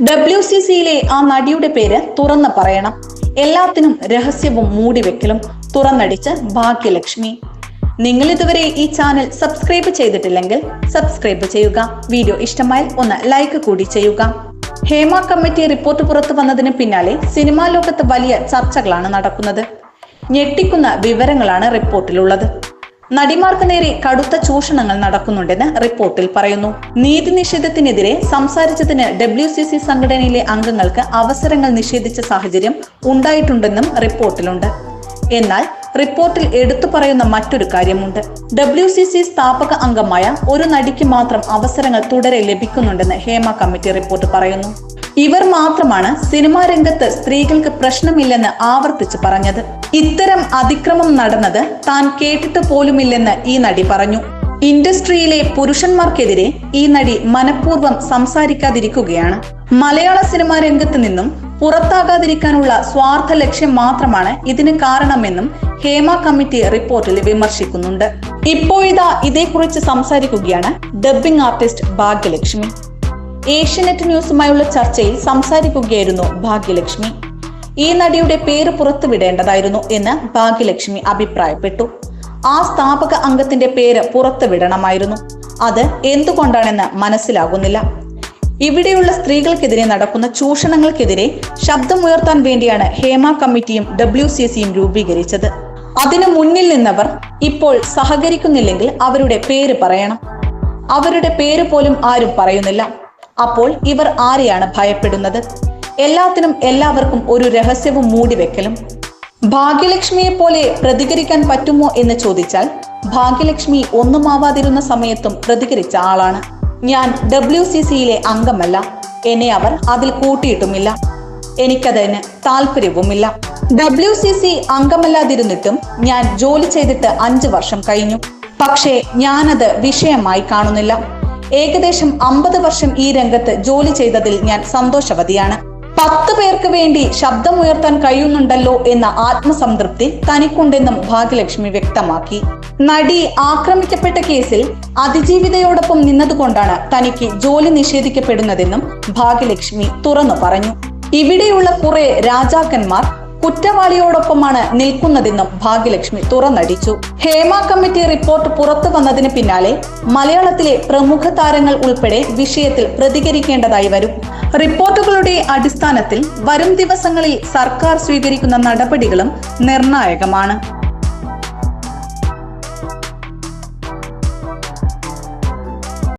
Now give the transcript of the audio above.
WCCയിലെ ആ നടിയുടെ പേര് തുറന്നു പറയണം. എല്ലാത്തിനും രഹസ്യവും മൂടിവെക്കലും തുറന്നടിച്ച് ഭാഗ്യലക്ഷ്മി. നിങ്ങൾ ഇതുവരെ ഈ ചാനൽ സബ്സ്ക്രൈബ് ചെയ്തിട്ടില്ലെങ്കിൽ സബ്സ്ക്രൈബ് ചെയ്യുക. വീഡിയോ ഇഷ്ടമായാൽ ഒന്ന് ലൈക്ക് കൂടി ചെയ്യുക. ഹേമ കമ്മിറ്റി റിപ്പോർട്ട് പുറത്തു വന്നതിന് പിന്നാലെ സിനിമാ ലോകത്ത് വലിയ ചർച്ചകളാണ് നടക്കുന്നത്. ഞെട്ടിക്കുന്ന വിവരങ്ങളാണ് റിപ്പോർട്ടിലുള്ളത്. നടിമാർക്ക് നേരെ കടുത്ത ചൂഷണങ്ങൾ നടക്കുന്നുണ്ടെന്ന് റിപ്പോർട്ടിൽ പറയുന്നു. നീതി നിഷേധത്തിനെതിരെ സംസാരിച്ചതിന് WCC സംഘടനയിലെ അംഗങ്ങൾക്ക് അവസരങ്ങൾ നിഷേധിച്ച സാഹചര്യം ഉണ്ടായിട്ടുണ്ടെന്നും റിപ്പോർട്ടിലുണ്ട്. എന്നാൽ റിപ്പോർട്ടിൽ എടുത്തു പറയുന്ന മറ്റൊരു കാര്യമുണ്ട്. WCC സ്ഥാപക അംഗമായ ഒരു നടിക്ക് മാത്രം അവസരങ്ങൾ തുടരെ ലഭിക്കുന്നുണ്ടെന്ന് ഹേമ കമ്മിറ്റി റിപ്പോർട്ട് പറയുന്നു. ഇവർ മാത്രമാണ് സിനിമാ രംഗത്ത് സ്ത്രീകൾക്ക് പ്രശ്നമില്ലെന്ന് ആവർത്തിച്ച് പറഞ്ഞത്. ഇത്തരം അതിക്രമം നടന്നത് താൻ കേട്ടിട്ട് പോലുമില്ലെന്ന് ഈ നടി പറഞ്ഞു. ഇൻഡസ്ട്രിയിലെ പുരുഷന്മാർക്കെതിരെ ഈ നടി മനഃപൂർവ്വം സംസാരിക്കാതിരിക്കുകയാണ്. മലയാള സിനിമാ രംഗത്ത് നിന്നും പുറത്താകാതിരിക്കാനുള്ള സ്വാർത്ഥ ലക്ഷ്യം മാത്രമാണ് ഇതിന് കാരണമെന്നും ഹേമ കമ്മിറ്റി റിപ്പോർട്ടിൽ വിമർശിക്കുന്നുണ്ട്. ഇപ്പോഴിതാ ഇതേക്കുറിച്ച് സംസാരിക്കുകയാണ് ഡബ്ബിംഗ് ആർട്ടിസ്റ്റ് ഭാഗ്യലക്ഷ്മി. ഏഷ്യാനെറ്റ് ന്യൂസുമായുള്ള ചർച്ചയിൽ സംസാരിക്കുകയായിരുന്നു ഭാഗ്യലക്ഷ്മി. ഈ നടിയുടെ പേര് പുറത്തുവിടേണ്ടതായിരുന്നു എന്ന് ഭാഗ്യലക്ഷ്മി അഭിപ്രായപ്പെട്ടു. ആ സ്ഥാപക അംഗത്തിന്റെ പേര് പുറത്തുവിടണമായിരുന്നു. അത് എന്തുകൊണ്ടാണെന്ന് മനസ്സിലാകുന്നില്ല. ഇവിടെയുള്ള സ്ത്രീകൾക്കെതിരെ നടക്കുന്ന ചൂഷണങ്ങൾക്കെതിരെ ശബ്ദമുയർത്താൻ വേണ്ടിയാണ് ഹേമ കമ്മിറ്റിയും WCCയും രൂപീകരിച്ചത്. അതിനു മുന്നിൽ നിന്നവർ ഇപ്പോൾ സഹകരിക്കുന്നില്ലെങ്കിൽ അവരുടെ പേര് പറയണം. അവരുടെ പേര് പോലും ആരും പറയുന്നില്ല. അപ്പോൾ ഇവർ ആരെയാണ് ഭയപ്പെടുന്നത്? എല്ലാത്തിനും എല്ലാവർക്കും ഒരു രഹസ്യവും മൂടിവെക്കലും. ഭാഗ്യലക്ഷ്മിയെ പോലെ പ്രതികരിക്കാൻ പറ്റുമോ എന്ന് ചോദിച്ചാൽ ഭാഗ്യലക്ഷ്മി ഒന്നുമാവാതിരുന്ന സമയത്തും പ്രതികരിച്ച ആളാണ്. ഞാൻ WCCയിലെ അംഗമല്ല, എന്നെ അവർ അതിൽ കൂട്ടിയിട്ടുമില്ല, എനിക്കതിന് താല്പര്യവുമില്ല. WCC അംഗമല്ലാതിരുന്നിട്ടും ഞാൻ ജോലി ചെയ്തിട്ട് 5 വർഷം കഴിഞ്ഞു. പക്ഷേ ഞാനത് വിഷയമായി കാണുന്നില്ല. ഏകദേശം 50 വർഷം ഈ രംഗത്ത് ജോലി ചെയ്തതിൽ ഞാൻ സന്തോഷവതിയാണ്. 10 പേർക്ക് വേണ്ടി ശബ്ദമുയർത്താൻ കഴിയുന്നുണ്ടല്ലോ എന്ന ആത്മസംതൃപ്തി തനിക്കുണ്ടെന്നും ഭാഗ്യലക്ഷ്മി വ്യക്തമാക്കി. നടി ആക്രമിക്കപ്പെട്ട കേസിൽ അതിജീവിതയോടൊപ്പം നിന്നതുകൊണ്ടാണ് തനിക്ക് ജോലി നിഷേധിക്കപ്പെടുന്നതെന്നും ഭാഗ്യലക്ഷ്മി തുറന്നു പറഞ്ഞു. ഇവിടെയുള്ള കുറെ രാജാക്കന്മാർ കുറ്റവാളിയോടൊപ്പമാണ് നിൽക്കുന്നതെന്നും ഭാഗ്യലക്ഷ്മി തുറന്നടിച്ചു. ഹേമ കമ്മിറ്റി റിപ്പോർട്ട് പുറത്തു വന്നതിന് പിന്നാലെ മലയാളത്തിലെ പ്രമുഖ താരങ്ങൾ ഉൾപ്പെടെ വിഷയത്തിൽ പ്രതികരിക്കേണ്ടതായി വരും. റിപ്പോർട്ടുകളുടെ അടിസ്ഥാനത്തിൽ വരും ദിവസങ്ങളിൽ സർക്കാർ സ്വീകരിക്കുന്ന നടപടികളും നിർണായകമാണ്.